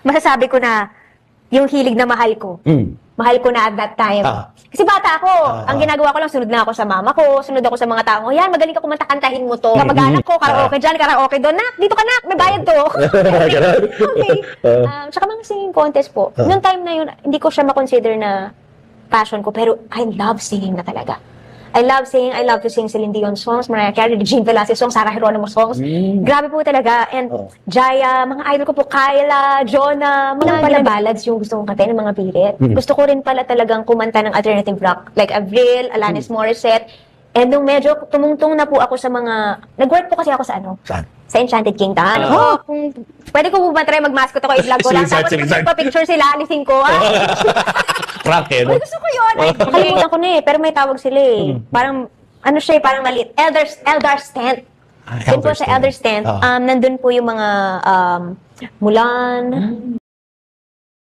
masasabi ko na yung hilig na mahal ko. Mahal ko na at that time. Kasi bata ako. Ang ginagawa ko lang, sunod na ako sa mama ko, sunod ako sa mga tao. Yan, magaling ka kumanta, kantahin mo to. Kapag-anak ko, karaoke dyan, karaoke doon. Nak, dito ka nak, may bayad to. Okay. Tsaka mga singing contest po. Noong time na yun, hindi ko siya makonsider na passion ko, pero I love singing na talaga. I love singing. I love to sing Celine Dion songs, Mariah Carey, Jean Velasquez songs, Sarah Geronimo songs. Grabe po talaga. And Jaya, mga idol ko po, Kyla, Jonah, mga pala ballads yung gusto kong kantahin ng mga birit. Gusto ko rin pala talagang kumanta ng alternative rock, like Avril, Alanis Morissette. And nung medyo tumungtong na po ako sa mga, nag-work po kasi ako sa ano? Saan? Sa Enchanted Kingdom. Kung pwede ko po ba try mag-mascot ako, i-vlog ko lang. Tapos picture sila, alisin ko. Prank eh, no? Ay, gusto ko yun. Ay, kalimutan ko na eh. Pero may tawag sila eh. Parang, ano siya eh, parang maliit. Eldar Stand. Doon po sa Elder Stand. Nandun po yung mga Mulan,